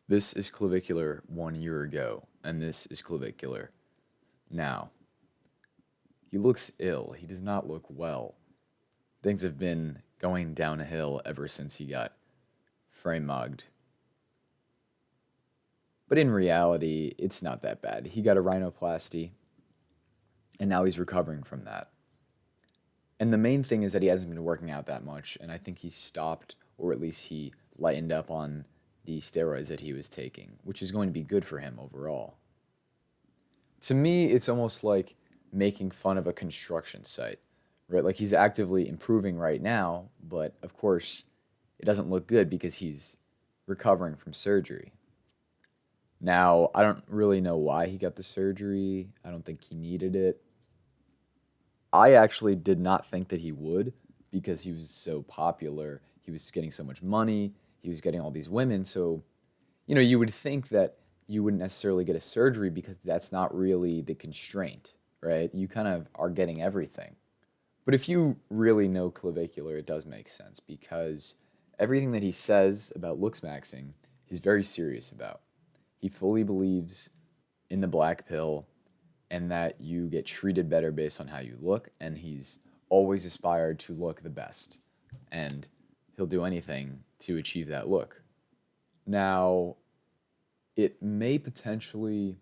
This is Clavicular 1 year ago, and this is Clavicular now. He looks ill. He does not look well. Things have been going downhill ever since he got frame mugged. But in reality, it's not that bad. He got a rhinoplasty, and now he's recovering from that. And the main thing is that he hasn't been working out that much, and I think he stopped, or at least he lightened up on the steroids that he was taking, which is going to be good for him overall. To me, it's almost like making fun of a construction site, right? Like he's actively improving right now, but of course, it doesn't look good because he's recovering from surgery. Now, I don't really know why he got the surgery. I don't think he needed it. I actually did not think that he would because he was so popular. He was getting so much money. He was getting all these women. So, you would think that you wouldn't necessarily get a surgery because that's not really the constraint, right? You kind of are getting everything. But if you really know Clavicular, it does make sense because everything that he says about looks maxing, he's very serious about. He fully believes in the black pill and that you get treated better based on how you look, and he's always aspired to look the best. And he'll do anything to achieve that look. Now, it may potentially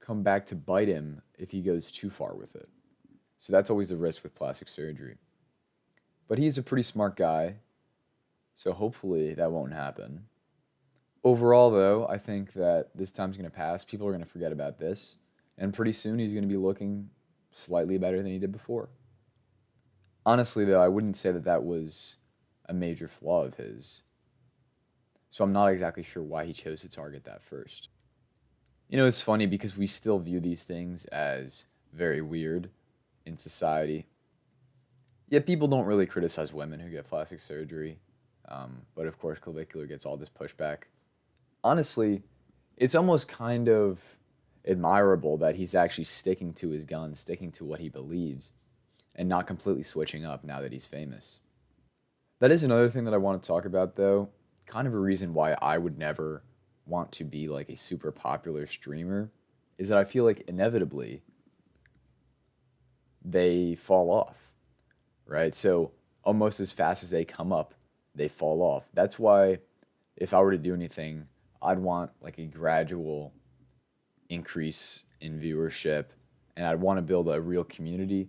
come back to bite him if he goes too far with it. So that's always the risk with plastic surgery. But he's a pretty smart guy, so hopefully that won't happen. Overall, though, I think that this time's going to pass. People are going to forget about this, and pretty soon he's going to be looking slightly better than he did before. Honestly, though, I wouldn't say that that was a major flaw of his. So I'm not exactly sure why he chose to target that first. It's funny because we still view these things as very weird in society. Yet people don't really criticize women who get plastic surgery. But of course, Clavicular gets all this pushback. Honestly, it's almost kind of admirable that he's actually sticking to his guns, sticking to what he believes, and not completely switching up now that he's famous. That is another thing that I want to talk about, though. Kind of a reason why I would never want to be like a super popular streamer is that I feel like inevitably they fall off, right? So almost as fast as they come up, they fall off. That's why if I were to do anything, I'd want like a gradual increase in viewership, and I'd want to build a real community,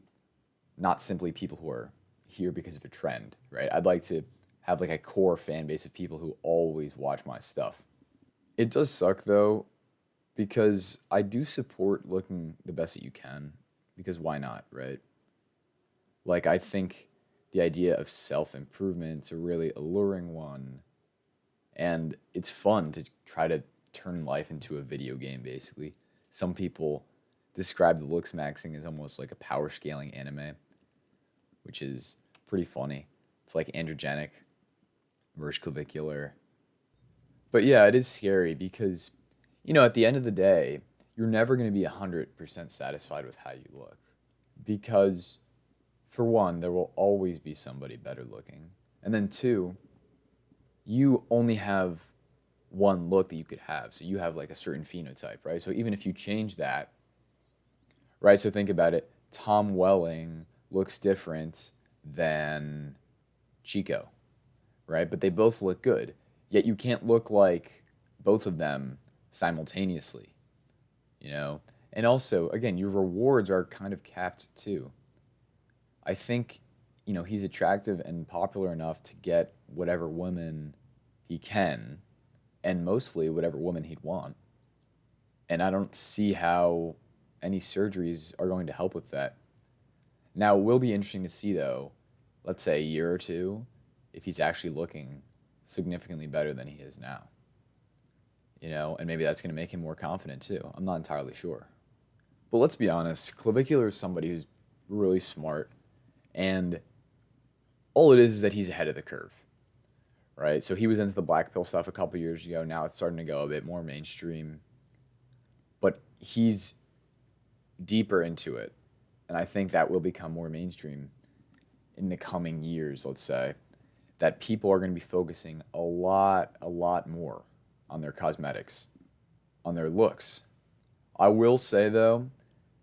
not simply people who are here because of a trend, right? I'd like to have like a core fan base of people who always watch my stuff. It does suck though, because I do support looking the best that you can, because why not, right? Like, I think the idea of self improvement's a really alluring one, and it's fun to try to turn life into a video game, basically. Some people describe the looks maxing as almost like a power scaling anime, which is pretty funny. It's like androgenic versus clavicular. But yeah, it is scary because, at the end of the day, you're never going to be 100% satisfied with how you look. Because, for one, there will always be somebody better looking. And then two, you only have one look that you could have. So you have like a certain phenotype, right? So even if you change that, right? So think about it. Tom Welling looks different than Chico, right? But they both look good. Yet you can't look like both of them simultaneously, you know? And also, again, your rewards are kind of capped too. I think, he's attractive and popular enough to get whatever woman he can, and mostly whatever woman he'd want. And I don't see how any surgeries are going to help with that. Now, it will be interesting to see, though, let's say a year or two, if he's actually looking significantly better than he is now. And maybe that's going to make him more confident too. I'm not entirely sure. But let's be honest, Clavicular is somebody who's really smart, and all it is that he's ahead of the curve, right? So he was into the black pill stuff a couple years ago. Now it's starting to go a bit more mainstream, but he's deeper into it, and I think that will become more mainstream in the coming years, let's say, that people are going to be focusing a lot more on their cosmetics, on their looks. I will say, though,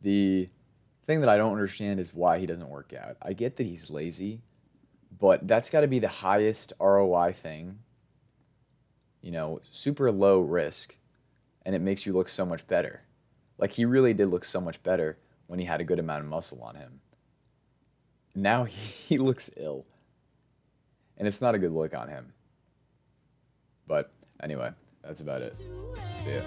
the thing that I don't understand is why he doesn't work out. I get that he's lazy, but that's got to be the highest ROI thing, super low risk, and it makes you look so much better. Like, he really did look so much better when he had a good amount of muscle on him. Now he looks ill, and it's not a good look on him. But anyway, that's about it. See ya.